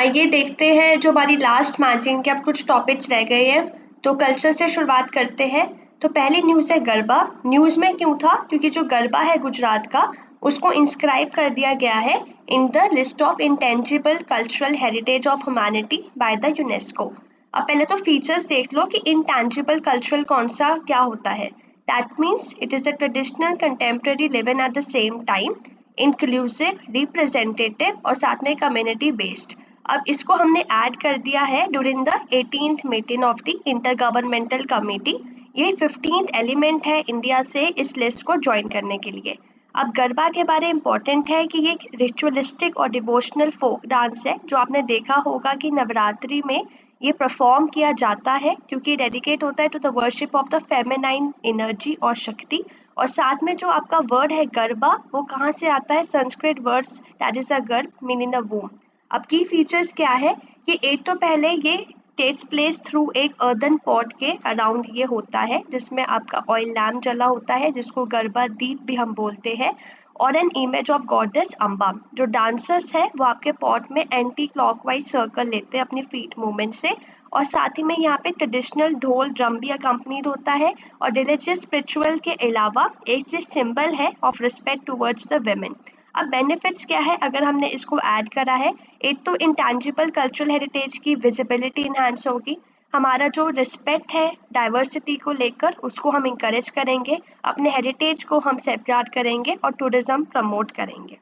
आइए देखते हैं जो हमारी लास्ट मैचिंग के अब कुछ टॉपिक्स रह गए हैं। तो कल्चर से शुरुआत करते हैं। तो पहली न्यूज़ है गरबा। न्यूज़ में क्यों था? क्योंकि जो गरबा है गुजरात का, उसको इंस्क्राइब कर दिया गया है in the list of intangible cultural heritage of humanity by the UNESCO. अब पहले तो फीचर्स देख लो कि इंटेंजिबल कल्चरल कौन सा क्या होता है। That means it is a traditional contemporary live in at the same time, inclusive, representative और साथ में कम्युनिटी बेस्ड। अब इसको हमने ऐड कर दिया है during the 18th meeting of the inter governmental committee. ये 15th एलिमेंट है इंडिया से इस लिस्ट को ज्वाइन करने के लिए। अब गरबा के बारे इम्पोर्टेंट है कि ये रिचुअलिस्टिक और डिवोशनल फोक डांस है जो आपने देखा होगा कि नवरात्रि में ये परफॉर्म किया जाता है क्योंकि डेडिकेट होता है to the worship of the feminine energy और शक्ति। और साथ में जो आपका वर्ड है गरबा, वो कहाँ से आता है? संस्कृत वर्ड्स दैट इज अ गर्भ मीनिंग द वूम। अब की फीचर्स क्या है कि एक तो पहले ये टेक्स प्लेस थ्रू एक अर्दन पॉट के अराउंड ये होता है जिसमें आपका ऑयल लैम्प जला होता है जिसको गरबा दीप भी हम बोलते हैं, और an image of goddess Amba. जो डांसर्स है वो आपके पॉट में एंटी क्लॉकवाइज सर्कल लेते हैं अपनी फीट मूवमेंट से, और साथ ही में यहाँ पे ट्रेडिशनल ढोल ड्रम भी अकम्पनीड होता है। और रिलीजियस स्पिरिचुअल के अलावा एक ये सिंबल है of respect towards the women. अब बेनिफिट्स क्या है अगर हमने इसको ऐड करा है? एक तो इंटेंजिबल कल्चरल हेरिटेज की विजिबिलिटी इन्हांस होगी, हमारा जो रिस्पेक्ट है डाइवर्सिटी को लेकर उसको हम इंकरेज करेंगे, अपने हेरिटेज को हम सेफगार्ड करेंगे और टूरिज्म प्रमोट करेंगे।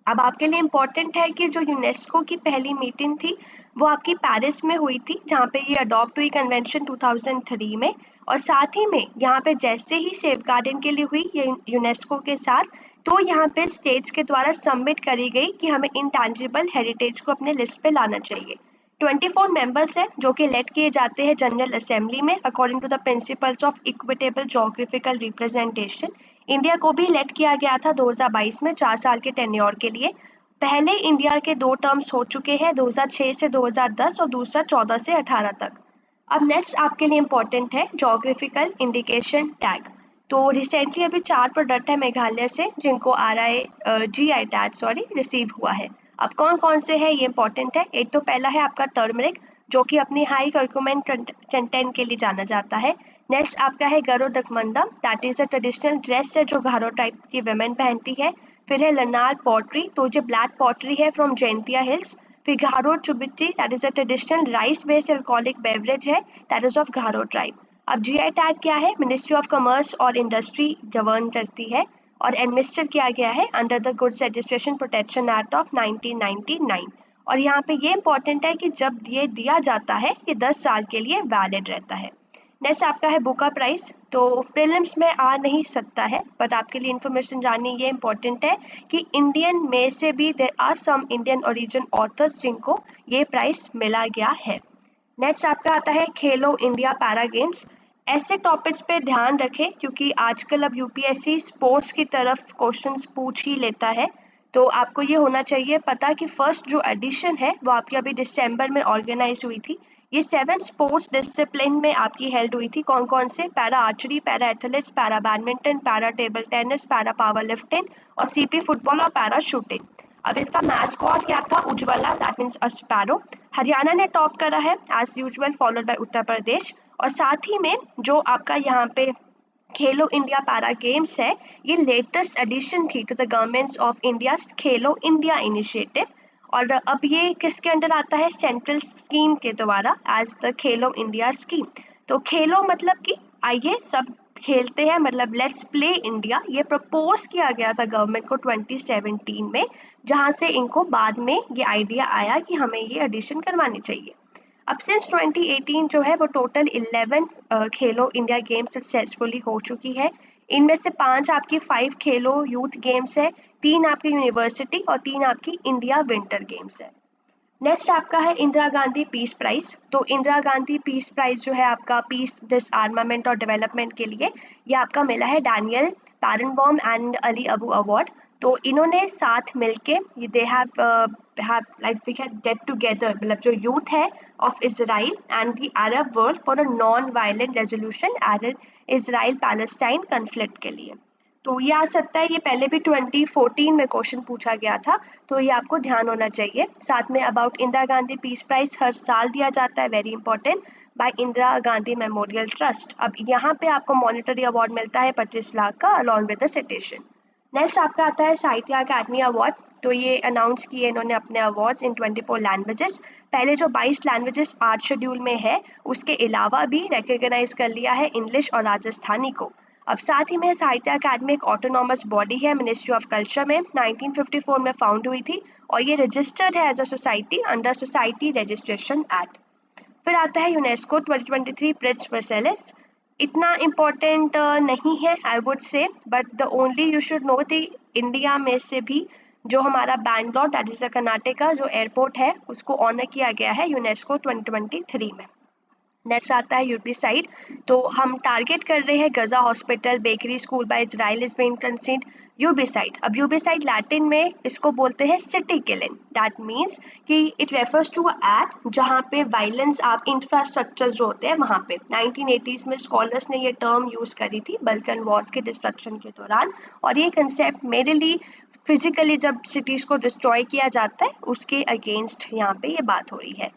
अब आपके लिए इम्पोर्टेंट है कि जो यूनेस्को की पहली मीटिंग थी वो आपकी पेरिस में हुई थी जहाँ पे ये अडॉप्ट हुई कन्वेंशन 2003 में। और साथ ही में यहाँ पे जैसे ही सेफ गार्डन के लिए हुई ये यूनेस्को के साथ, तो यहाँ पे स्टेट्स के द्वारा सबमिट करी गई कि हमें इंटेंजिबल हेरिटेज को अपने लिस्ट पे लाना चाहिए। 24 मेंबर्स हैं जो कि इलेक्ट किए जाते हैं जनरल असेंबली में according to the principles of equitable geographical representation. India को भी इलेक्ट किया गया था 2022 में 4 साल के टेन्योर के लिए। पहले इंडिया के 2 टर्म्स हो चुके हैं, 2006 से 2010 और दूसरा 14 से 18 तक। अब नेक्स्ट आपके लिए इम्पोर्टेंट है जोग्राफिकल इंडिकेशन टैग। तो रिसेंटली अभी 4 प्रोडक्ट है मेघालय से जिनको GI टैग रिसीव हुआ है। अब कौन कौन से है ये इंपॉर्टेंट है। एक तो पहला है आपका टर्मरिक जो कि अपनी हाई कर्क्यूमिन कंटेंट के लिए जाना जाता है। नेक्स्ट आपका है Garo Dakmanda, that is a traditional dress है जो घारो टाइप की वेमेन पहनती है। फिर है लनार पॉटरी, तो जो ब्लैक पॉटरी है फ्रॉम जैंतिया हिल्स। फिर Garo Chubitchi, that is a traditional rice based alcoholic beverage है, that is of Garo tribe. अब GI टैग क्या है? मिनिस्ट्री ऑफ कॉमर्स और इंडस्ट्री गवर्न करती है और एडमिनिस्टर किया गया है under the goods registration protection act of 1999। और यहाँ पे ये इंपॉर्टेंट है कि जब ये दिया जाता है ये 10 साल के लिए वैलिड रहता है। नेक्स्ट आपका है बुका प्राइस। तो प्रीलिम्स में आ नहीं सकता है बट आपके लिए इन्फॉर्मेशन जाननी ये इंपॉर्टेंट है कि इंडियन में से भी there are some Indian origin authors जिनको ये प्राइस मिला गया है। नेक्स्ट आपका आता है खेलो इंडिया पैरा गेम्स। ऐसे टॉपिक्स पे ध्यान रखें क्योंकि आजकल अब यूपीएससी स्पोर्ट्स की तरफ क्वेश्चंस पूछ ही लेता है। तो आपको ये होना चाहिए पता कि फर्स्ट जो एडिशन है वो आपकी अभी दिसंबर में ऑर्गेनाइज हुई थी। ये 7 स्पोर्ट्स डिसिप्लिन में आपकी हेल्ड हुई थी। कौन कौन से? Para archery, para athletics, para badminton, para table tennis, para power lifting और CP फुटबॉल और पैरा शूटिंग। अब इसका मैस्कॉट क्या था? Ujjwala, that means a sparrow. Haryana ने टॉप करा है as usual, followed by Uttar Pradesh. और साथ ही में जो आपका यहाँ पे खेलो इंडिया पैरा गेम्स है, ये लेटेस्ट एडिशन थी to the governments of India Khelo India initiative. और अब ये किसके अंडर आता है? सेंट्रल स्कीम के द्वारा as the Khelo India scheme. तो खेलो मतलब कि आइए सब खेलते हैं, मतलब लेट्स प्ले इंडिया। ये प्रपोज किया गया था गवर्नमेंट को 2017 में, जहां से इनको बाद में ये आइडिया आया कि हमें ये एडिशन करवानी चाहिए। अब सिंस 2018 जो है वो टोटल 11 खेलो इंडिया गेम्स सक्सेसफुली हो चुकी है। इनमें से 5 आपकी 5 खेलो यूथ गेम्स है, 3 आपकी यूनिवर्सिटी और 3 आपकी इंडिया विंटर गेम्स है। नेक्स्ट आपका है इंदिरा गांधी पीस प्राइज। तो इंदिरा गांधी पीस प्राइज जो है आपका पीस डिसआर्मामेंट और डेवलपमेंट के लिए, ये आपका मिला है Daniel Barenboim and Ali Abu award. तो इन्होंने साथ मिलके they have like we can get together, मतलब जो यूथ है of Israel and the Arab world for a non violent resolution at Israel Palestine conflict के लिए। तो ये आ सकता है, ये पहले भी 2014 में क्वेश्चन पूछा गया था, तो ये आपको ध्यान होना चाहिए। साथ में about Indira Gandhi peace prize हर साल दिया जाता है, very important, by Indira Gandhi memorial trust. अब यहाँ पे आपको मॉनिटरी अवार्ड मिलता है 25 लाख का along with the citation. Next आपका आता है साहित्य अकादमी अवार्ड। तो ये अनाउंस किए इन्होंने अपने अवार्ड्स इन 24 लैंग्वेजेस। पहले जो 22 लैंग्वेजेस आर्ट शेड्यूल में है उसके अलावा भी रिकग्नाइज कर लिया है इंग्लिश और राजस्थानी को। अब साथ ही में साहित्य अकादमी एक ऑटोनॉमस बॉडी है, मिनिस्ट्री ऑफ कल्चर में 1954 में फाउंड हुई थी और ये रजिस्टर्ड है as a society under society registration act. फिर आता है यूनेस्को 2023 प्रिट्ज वर्सेलिस। इतना इम्पोर्टेंट नहीं है I would say, but the only you should know the India में से भी जो हमारा Bangalore that is the Karnataka जो एयरपोर्ट है उसको ऑनर किया गया है यूनेस्को 2023 में। नेक्स्ट आता है यूबीसाइड। तो हम टारगेट कर रहे हैं Gaza hospital, bakery, school by Israel is being considered urbicide. अब यूबीसाइड लैटिन में इसको बोलते हैं सिटी किलिंग। दैट मीन्स कि it refers to a act जहाँ पे वायलेंस आप इंफ्रास्ट्रक्चर जो होते हैं वहाँ पे 1980s में स्कॉलर्स ने ये टर्म यूज करी थी बल्कन वॉर्स के डिस्ट्रक्शन के दौरान। और ये कंसेप्ट मेरे लिए फिजिकली जब सिटीज को डिस्ट्रॉय किया जाता है उसके अगेंस्ट यहाँ पे ये बात हो रही है।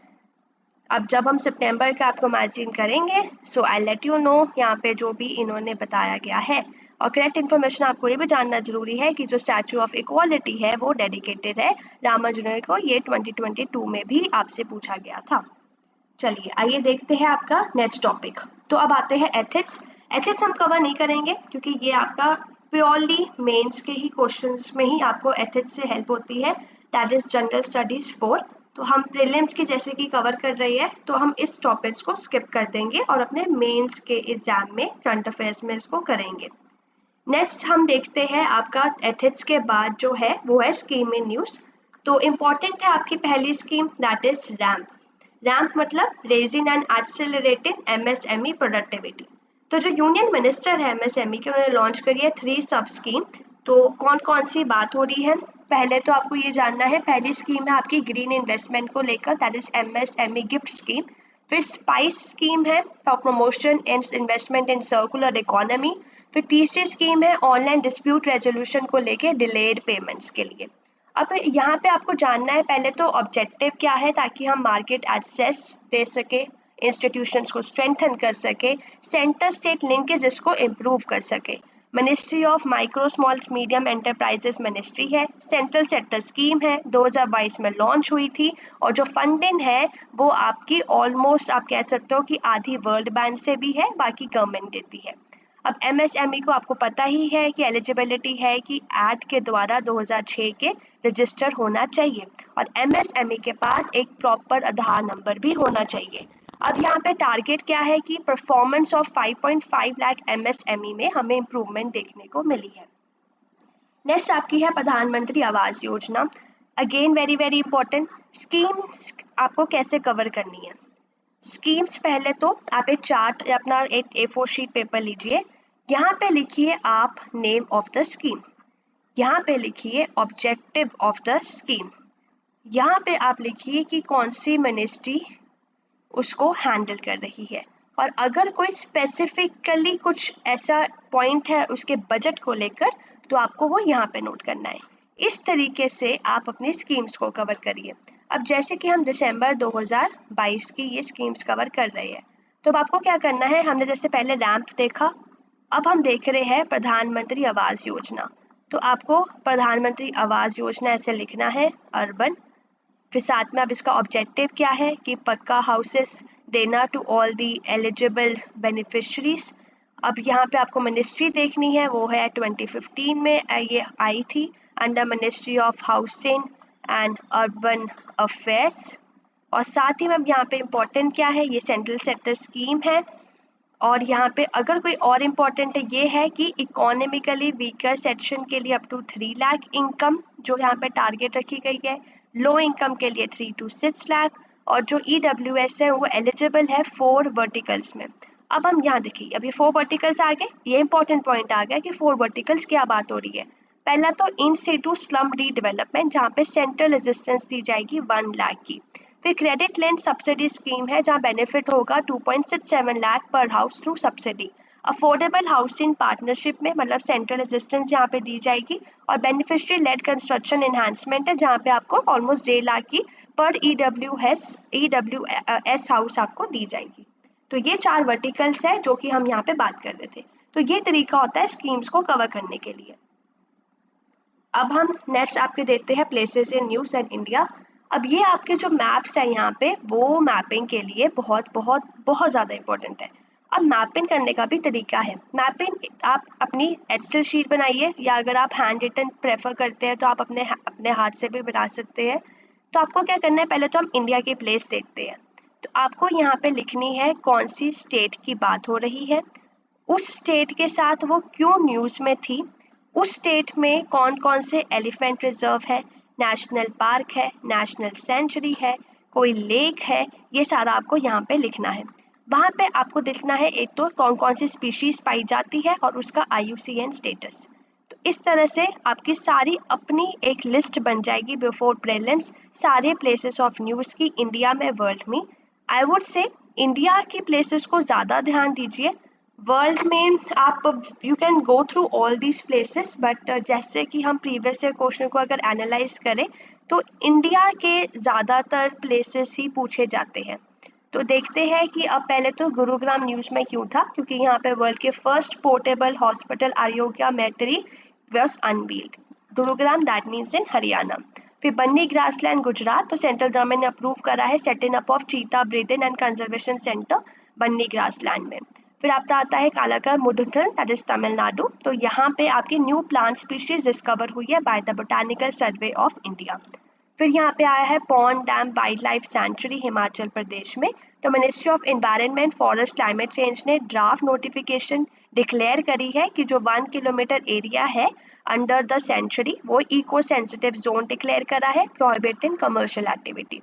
अब जब हम सितंबर का आपको मैगजीन करेंगे सो आई लेट यू नो यहाँ पे जो भी इन्होंने बताया गया है। और करेक्ट इन्फॉर्मेशन आपको ये भी जानना जरूरी है कि जो स्टैचू ऑफ इक्वालिटी है वो डेडिकेटेड है रामानुजन को, ये 2022 में भी आपसे पूछा गया था। चलिए आइए देखते हैं आपका नेक्स्ट टॉपिक। तो अब आते हैं एथिक्स। एथिक्स हम कवर नहीं करेंगे क्योंकि ये आपका प्योरली मेंस के ही क्वेश्चंस में ही आपको एथिक्स से हेल्प होती है, दैट इज जनरल स्टडीज 4। तो हम प्रीलिम्स की जैसे कि कवर कर रही है तो हम इस टॉपिक्स को स्किप कर देंगे और अपने मेंस के एग्जाम में करंट अफेयर्स में इसको करेंगे। नेक्स्ट हम देखते हैं आपका एथिक्स के बाद जो है वो है स्कीम इन न्यूज़। तो इम्पॉर्टेंट है आपकी पहली scheme that is RAMP. RAMP मतलब raising and accelerating MSME productivity. तो जो यूनियन मिनिस्टर है एमएसएमई के उन्होंने लॉन्च करी है 3 सब स्कीम। तो कौन कौन सी बात हो रही है, पहले तो आपको ये जानना है, पहली स्कीम है आपकी ग्रीन इन्वेस्टमेंट को लेकर that is MSME gift scheme. फिर स्पाइस स्कीम है for promotion and investment in circular economy. फिर तीसरी स्कीम है ऑनलाइन डिस्प्यूट रेजोल्यूशन को लेके डिलेड पेमेंट्स के लिए। अब यहाँ पे आपको जानना है पहले तो ऑब्जेक्टिव क्या है ताकि हम मार्केट एक्सेस दे सके, इंस्टीट्यूशंस को स्ट्रेंथन कर सके, सेंटर स्टेट लिंकेजेस को इम्प्रूव कर सके। Ministry of micro small medium enterprises ministry है, सेंट्रल सेक्टर स्कीम है 2022 में लॉन्च हुई थी और जो फंडिंग है वो आपकी ऑलमोस्ट आप कह सकते हो कि आधी वर्ल्ड बैंक से भी है, बाकी गवर्नमेंट देती है। अब एमएसएमई को आपको पता ही है कि एलिजिबिलिटी है कि एक्ट के द्वारा 2006 के रजिस्टर होना चाहिए और एमएसएमई के पास एक प्रॉपर आधार नंबर भी होना चाहिए। अब यहाँ पे टारगेट क्या है कि परफॉर्मेंस ऑफ 5.5 लाख एमएसएमई में हमें इम्प्रूवमेंट देखने को मिली है। नेक्स्ट आपकी है प्रधानमंत्री Awas Yojana. Again very very important scheme, आपको कैसे कवर करनी है स्कीम्स। पहले तो आप एक चार्ट या अपना एक A4 शीट पेपर लीजिए, यहाँ पे लिखिए आप नेम ऑफ द स्कीम, यहाँ पे लिखिए ऑब्जेक्टिव ऑफ द स्कीम, यहाँ पे आप लिखिए कि कौन सी मिनिस्ट्री उसको हैंडल कर रही है और अगर कोई स्पेसिफिकली कुछ ऐसा पॉइंट है उसके बजट को लेकर तो आपको वो यहाँ पे नोट करना है। इस तरीके से आप अपनी स्कीम्स को कवर करिए। अब जैसे कि हम दिसंबर 2022 की ये स्कीम्स कवर कर रहे हैं तो अब आपको क्या करना है, हमने जैसे पहले रैंप देखा, अब हम देख रहे हैं प्रधानमंत्री आवास योजना। तो आपको प्रधानमंत्री आवास योजना ऐसे लिखना है अर्बन, फिर साथ में अब इसका ऑब्जेक्टिव क्या है कि पक्का हाउसेस देना to all the eligible beneficiaries. अब यहाँ पे आपको मिनिस्ट्री देखनी है, वो है 2015 में ये आई थी under ministry of housing and urban affairs. और साथ ही में अब यहाँ पे इम्पोर्टेंट क्या है, ये सेंट्रल सेक्टर स्कीम है। और यहाँ पे अगर कोई और इम्पोर्टेंट है ये है कि इकोनॉमिकली वीकर सेक्शन के लिए अप टू 3 लाख इनकम जो यहाँ पे टारगेट रखी गई है, लो इनकम के लिए 3 to 6 लाख, और जो EWS है वो एलिजिबल है 4 वर्टिकल्स में। अब हम यहाँ देखिए अभी 4 वर्टिकल्स आ गए, ये इंपॉर्टेंट पॉइंट आ गया कि 4 वर्टिकल्स क्या बात हो रही है। पहला तो इन सिटू स्लम रीडेवलपमेंट जहाँ पे सेंट्रल असिस्टेंस दी जाएगी 1 लाख की। फिर क्रेडिट लिंक्ड सब्सिडी स्कीम है जहाँ बेनिफिट होगा 2.67 लाख पर house through subsidy. Affordable housing partnership में मतलब सेंट्रल असिस्टेंस यहाँ पे दी जाएगी, और बेनिफिशियरी लेड कंस्ट्रक्शन एनहांसमेंट है जहाँ पे आपको ऑलमोस्ट 1.5 लाख की पर EWS हाउस आपको दी जाएगी। तो ये 4 वर्टिकल्स है जो कि हम यहाँ पे बात कर रहे थे। तो ये तरीका होता है स्कीम्स को कवर करने के लिए। अब हम नेक्स्ट आपके देखते हैं places in news and India. अब ये आपके जो मैप्स है यहाँ पे वो मैपिंग के लिए बहुत बहुत बहुत ज़्यादा इंपॉर्टेंट है। अब मैपिंग करने का भी तरीका है। मैपिंग आप अपनी एक्सेल शीट बनाइए, या अगर आप हैंड रिटन प्रेफर करते हैं तो आप अपने हाथ से भी बना सकते हैं। तो आपको क्या करना है, पहले तो हम इंडिया की प्लेस देखते हैं। तो आपको यहाँ पे लिखनी है कौन सी स्टेट की बात हो रही है, उस स्टेट के साथ वो क्यों न्यूज़ में थी, उस स्टेट में कौन कौन से एलिफेंट रिजर्व है, नेशनल पार्क है, नेशनल सेंचुरी है, कोई लेक है, ये सारा आपको यहाँ पे लिखना है। वहाँ पे आपको देखना है एक तो कौन कौन सी स्पीशीज पाई जाती है और उसका IUCN स्टेटस। तो इस तरह से आपकी सारी अपनी एक लिस्ट बन जाएगी बिफोर प्रीलिम्स, सारे प्लेसेस ऑफ न्यूज़ की इंडिया में, वर्ल्ड में। आई वुड से इंडिया की प्लेसेस को ज़्यादा ध्यान दीजिए। वर्ल्ड में आप you can go through all these places, but जैसे कि हम प्रीवियस ईयर क्वेश्चन को अगर एनालाइज करें तो इंडिया के ज़्यादातर प्लेसेस ही पूछे जाते हैं। तो देखते हैं कि अब पहले तो गुरुग्राम न्यूज़ में क्यों था, क्योंकि यहाँ पे वर्ल्ड के फर्स्ट पोर्टेबल हॉस्पिटल आरोग्य मैत्री was unveiled. Gurugram that means in Haryana. फिर बन्नी ग्रासलैंड गुजरात, तो सेंट्रल गवर्नमेंट ने अप्रूव करा है सेटिंग अप ऑफ चीता breathing and conservation centre Banni grassland में। फिर आपका आता है कालाकर मुदुंथल दैट इज तमिलनाडु, तो यहाँ पे आपकी न्यू प्लांट स्पीशीज डिस्कवर हुई है by the botanical survey of India. फिर यहाँ पे आया है Pong dam wildlife sanctuary Himachal Pradesh में। तो ministry of environment forest climate change ने ड्राफ्ट नोटिफिकेशन डिक्लेयर करी है कि जो 1 किलोमीटर एरिया है अंडर द सेंचुरी वो इको सेंसिटिव जोन डिक्लेयर करा है, प्रोहिबिटिंग कमर्शियल एक्टिविटी।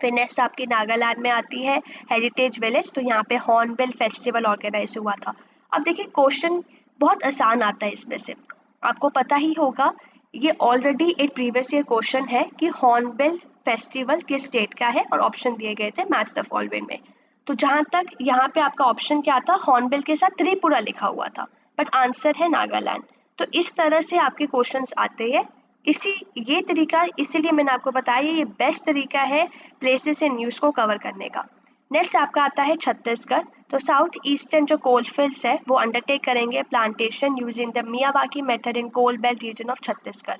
फिर नेक्स्ट आपकी नागालैंड में आती है हेरिटेज विलेज, तो यहाँ पे हॉर्नबिल फेस्टिवल ऑर्गेनाइज हुआ था। अब देखिए क्वेश्चन बहुत आसान आता है इसमें से, आपको पता ही होगा, ये ऑलरेडी एक प्रीवियस ईयर क्वेश्चन है कि हॉर्नबिल फेस्टिवल किस स्टेट का है, और ऑप्शन दिए गए थे मैच द फॉलोइंग में। तो जहाँ तक यहाँ पे आपका ऑप्शन क्या था, हॉर्नबिल के साथ त्रिपुरा लिखा हुआ था, बट आंसर है नागालैंड। तो इस तरह से आपके क्वेश्चंस आते हैं। ये तरीका इसीलिए मैंने आपको बताया ये बेस्ट तरीका है प्लेसेस इन न्यूज़ को कवर करने का। नेक्स्ट आपका आता है छत्तीसगढ़, तो साउथ ईस्टर्न जो कोलफील्ड्स है वो अंडरटेक करेंगे plantation using the Miyawaki method in coal belt region of Chhattisgarh.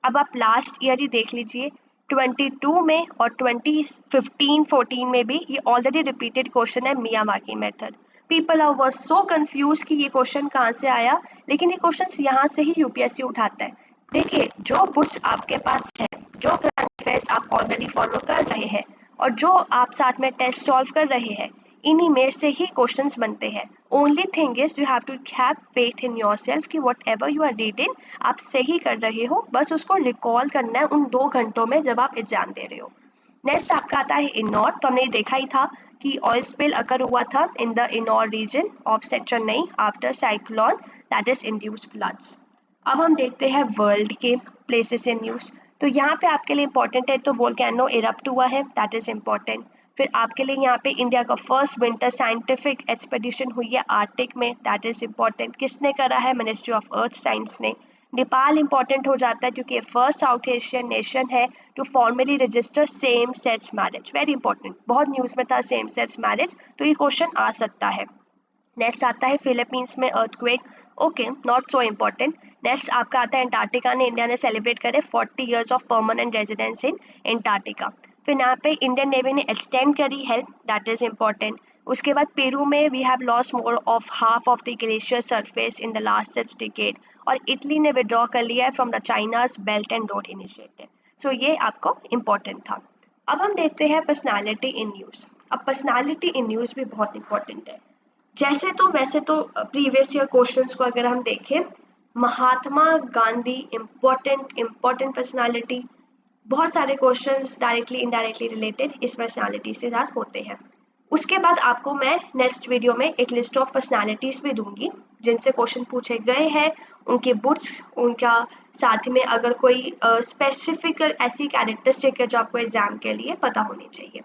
अब आप लास्ट ईयर ही देख लीजिए, 22 में और 2015-14 में भी ये ऑलरेडी रिपीटेड क्वेश्चन है Miyawaki method. People are were so confuse कि ये क्वेश्चन कहाँ से आया, लेकिन ये क्वेश्चन यहाँ से ही यूपीएससी उठाता है। देखिए जो बुक्स आपके पास है, जो करंट अफेयर्स आप ऑलरेडी फॉलो कर रहे हैं और जो आप साथ में टेस्ट सॉल्व कर रहे हैं, इन्हीं में से ही क्वेश्चंस बनते हैं। Only thing is you have to have faith in yourself कि whatever you are reading आप सही कर रहे हो, बस उसको रिकॉल करना है उन 2 घंटों में जब आप एग्जाम दे रहे हो। नेक्स्ट आपका आता है इन्नौर, तो हमने देखा ही था कि ऑयल स्पिल अकर हुआ था in the Ennore region of Chennai after cyclone that is induced floods. अब हम देखते हैं वर्ल्ड के प्लेसेस इन न्यूज़। तो यहाँ पे आपके लिए इंपॉर्टेंट है तो वोल्केनो इरप्ट हुआ है दैट इज इम्पॉर्टेंट। फिर आपके लिए यहाँ पे इंडिया का फर्स्ट विंटर साइंटिफिक एक्सपेडिशन हुई है आर्टिक में, दैट इज इम्पॉर्टेंट। किसने करा है, मिनिस्ट्री ऑफ अर्थ साइंस ने। नेपाल इंपॉर्टेंट हो जाता है क्योंकि फर्स्ट साउथ एशियन नेशन है to formally register same sex marriage, very important, बहुत न्यूज़ में था सेम सेक्स मैरिज, तो ये क्वेश्चन आ सकता है। नेक्स्ट आता है फिलीपींस में earthquake, okay not so important. Next आपका आता है अंटार्कटिका ने इंडिया ने सेलिब्रेट करे 40 years of permanent residence in Antarctica. फिर यहाँ पे इंडियन नेवी ने एक्सटेंड करी हेल्प, दैट इज इम्पॉर्टेंट। उसके बाद पेरू में we have lost more of half of the glacier surface in the last 6 decade, और इटली ने विड्रॉ कर लिया है from the China's belt and road initiative. So ये आपको इम्पॉर्टेंट था। अब हम देखते हैं पर्सनालिटी इन न्यूज़। अब पर्सनालिटी इन न्यूज़ भी बहुत इंपॉर्टेंट है। वैसे तो प्रीवियस ईयर क्वेश्चंस को अगर हम देखें, महात्मा गांधी इम्पोर्टेंट पर्सनालिटी, बहुत सारे क्वेश्चंस डायरेक्टली इनडायरेक्टली रिलेटेड इस पर्सनालिटी से साथ होते हैं। उसके बाद आपको मैं नेक्स्ट वीडियो में एक लिस्ट ऑफ पर्सनालिटीज भी दूंगी जिनसे क्वेश्चन पूछे गए हैं, उनके बुक्स, उनका साथ में अगर कोई स्पेसिफिक ऐसी कैरेक्टरिस्टिक है जो आपको एग्जाम के लिए पता होनी चाहिए।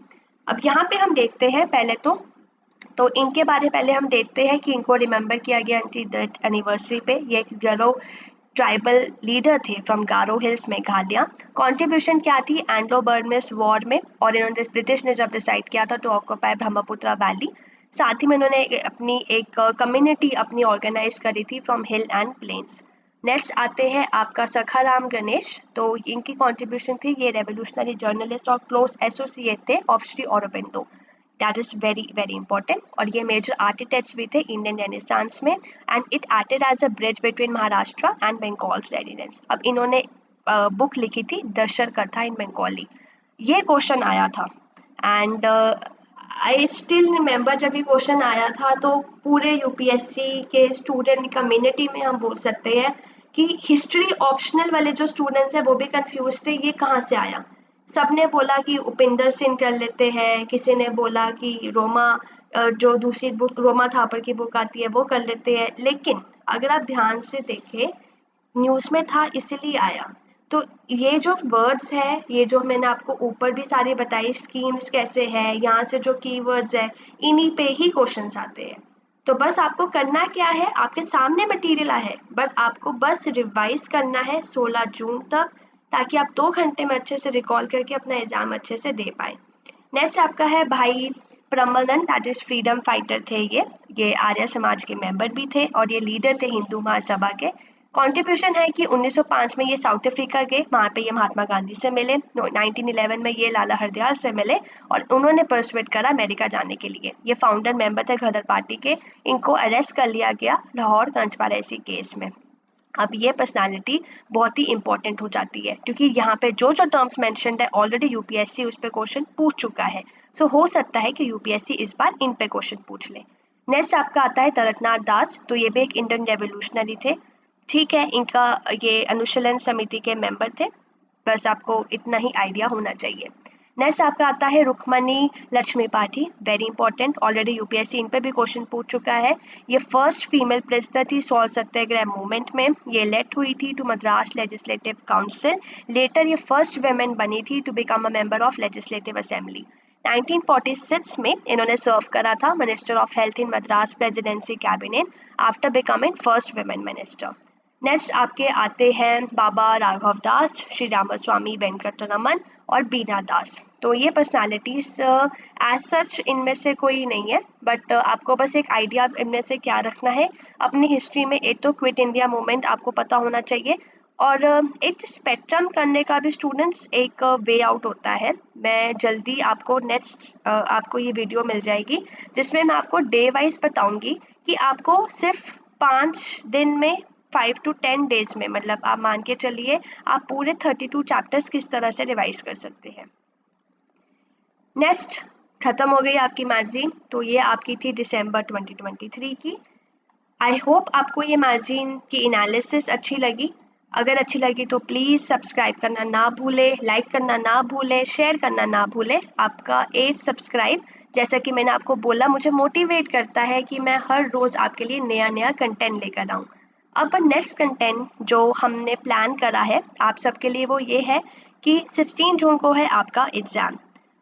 अब यहाँ पे हम देखते हैं पहले तो तो इनके बारे पहले हम देखते हैं कि इनको रिमेंबर किया गया इनकी डेथ एनिवर्सरी पे। ये एक गारो ट्राइबल लीडर थे from Garo hills Meghalaya. Contribution क्या थी एंग्लो बर्मिस वॉर में, और इन्होंने ब्रिटिश ने जब डिसाइड किया था टू ऑक्यूपाई ब्रह्मपुत्र वैली, साथ ही में इन्होंने अपनी एक कम्युनिटी अपनी ऑर्गेनाइज करी थी from hill and plains. Next आते हैं आपका सखाराम गणेश। तो इनकी कंट्रीब्यूशन थी, ये रेवोल्यूशनरी जर्नलिस्ट और क्लोज एसोसिएट थे of Shri Aurobindo. That is very very important. और ये मेजर आर्किटेक्ट्स भी थे इंडियन रेनेसांस में, and it acted as a bridge between Maharashtra and Bengal's readiness. अब इन्होंने बुक लिखी थी दशर कथा इन बंगाली। ये क्वेश्चन आया था एंड आई स्टिल रिमेंबर जब ये क्वेश्चन आया था तो पूरे यूपीएससी के स्टूडेंट कम्युनिटी में हम बोल सकते हैं कि हिस्ट्री ऑप्शनल वाले जो स्टूडेंट्स हैं वो भी कंफ्यूज थे ये कहाँ से आया। सबने बोला कि उपिंदर सिंह कर लेते हैं, किसी ने बोला कि रोमा जो दूसरी बुक रोमा थापर की बुक आती है वो कर लेते हैं, लेकिन अगर आप ध्यान से देखें न्यूज़ में था इसीलिए आया। तो ये जो वर्ड्स है, ये जो मैंने आपको ऊपर भी सारी बताई स्कीम्स कैसे है, यहाँ से जो कीवर्ड्स है इन्हीं पे ही क्वेश्चंस आते हैं। तो बस आपको करना क्या है, आपके सामने मटेरियल है बट आपको बस रिवाइज करना है 16 जून तक, ताकि आप 2 घंटे में अच्छे से रिकॉल करके अपना एग्जाम अच्छे से दे पाए। नेक्स्ट आपका है भाई Pramodan, that is freedom fighter थे ये आर्य समाज के मेंबर भी थे और ये लीडर थे हिंदू महासभा के। कंट्रीब्यूशन है कि 1905 में ये साउथ अफ्रीका गए, वहाँ पे ये महात्मा गांधी से मिले। 1911 में ये लाला हरदयाल से मिले और उन्होंने परसुएट करा अमेरिका जाने के लिए। ये फाउंडर मेंबर थे गदर पार्टी के। इनको अरेस्ट कर लिया गया लाहौर कंस्पिरेसी केस में। अब ये पर्सनालिटी बहुत ही इंपॉर्टेंट हो जाती है क्योंकि यहाँ पे जो जो टर्म्स मेंशन्ड है ऑलरेडी यूपीएससी उस पर क्वेश्चन पूछ चुका है। सो हो सकता है कि यूपीएससी इस बार इन पे क्वेश्चन पूछ ले। नेक्स्ट आपका आता है तरकनाथ दास। तो ये भी एक इंडियन रेवोल्यूशनरी थे, ठीक है। इनका ये अनुशीलन समिति के मेंबर थे, बस आपको इतना ही आइडिया होना चाहिए। नेक्स्ट आपका आता है Rukmini Lakshmi Pathi, very important, already UPSC इन पे भी क्वेश्चन पूछ चुका है। ये फर्स्ट फीमेल प्रेसिडेंट थी सॉल्ट सत्याग्रह मूवमेंट में। ये इलेक्ट हुई थी to Madras legislative council. Later ये फर्स्ट वेमेन बनी थी to become a member of legislative assembly. 1946 में इन्होंने सर्व करा था minister of health in Madras presidency cabinet after becoming first women minister. Next आपके आते हैं बाबा राघव दास, श्री रामास्वामी वेंकटरमन और बीना दास। तो ये पर्सनालिटीज एज सच इनमें से कोई नहीं है, बट आपको बस एक आइडिया इनमें से क्या रखना है अपनी हिस्ट्री में। एक तो क्विट इंडिया मूवमेंट आपको पता होना चाहिए, और एक स्पेक्ट्रम करने का भी स्टूडेंट्स एक वे आउट होता है। मैं जल्दी आपको नेक्स्ट आपको ये वीडियो मिल जाएगी जिसमें मैं आपको डे वाइज बताऊंगी कि आपको सिर्फ 5 दिन में 5 to 10 डेज में, मतलब आप मान के चलिए आप पूरे 32 चैप्टर्स किस तरह से रिवाइज कर सकते हैं। नेक्स्ट खत्म हो गई आपकी मैगजीन। तो ये आपकी थी दिसंबर 2023 की। आई होप आपको ये मैगजीन की एनालिसिस अच्छी लगी। अगर अच्छी लगी तो प्लीज़ सब्सक्राइब करना ना भूले, लाइक करना ना भूले, शेयर करना ना भूले। आपका 8 सब्सक्राइब, जैसा कि मैंने आपको बोला, मुझे मोटिवेट करता है कि मैं हर रोज़ आपके लिए नया नया कंटेंट लेकर आऊँ। अब नेक्स्ट कंटेंट जो हमने प्लान करा है आप सबके लिए वो ये है कि 16 जून को है आपका एग्ज़ाम,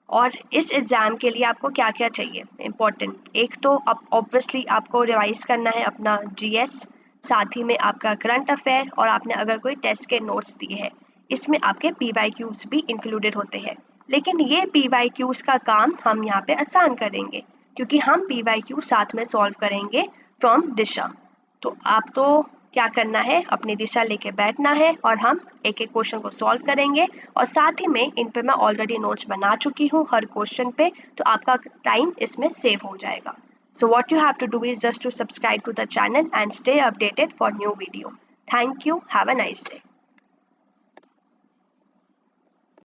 और इस एग्ज़ाम के लिए आपको क्या क्या चाहिए इम्पोर्टेंट। एक तो अब ऑब्वियसली आपको रिवाइज करना है अपना जीएस, साथ ही में आपका करंट अफेयर, और आपने अगर कोई टेस्ट के नोट्स दिए हैं इसमें आपके पीवाईक्यूज भी इंक्लूडेड होते हैं। लेकिन ये पीवाईक्यूज का काम हम यहाँ पे आसान करेंगे क्योंकि हम पीवाईक्यू साथ में सॉल्व करेंगे फ्रॉम दिशा। तो आपको क्या करना है, अपनी दिशा लेके बैठना है और हम एक एक क्वेश्चन को सॉल्व करेंगे, और साथ ही में इन पे मैं ऑलरेडी नोट्स बना चुकी हूँ हर क्वेश्चन पे, तो आपका टाइम इसमें सेव हो जाएगा। So what you have to do is just to subscribe to the channel and stay updated for new video. Thank you. Have a nice day.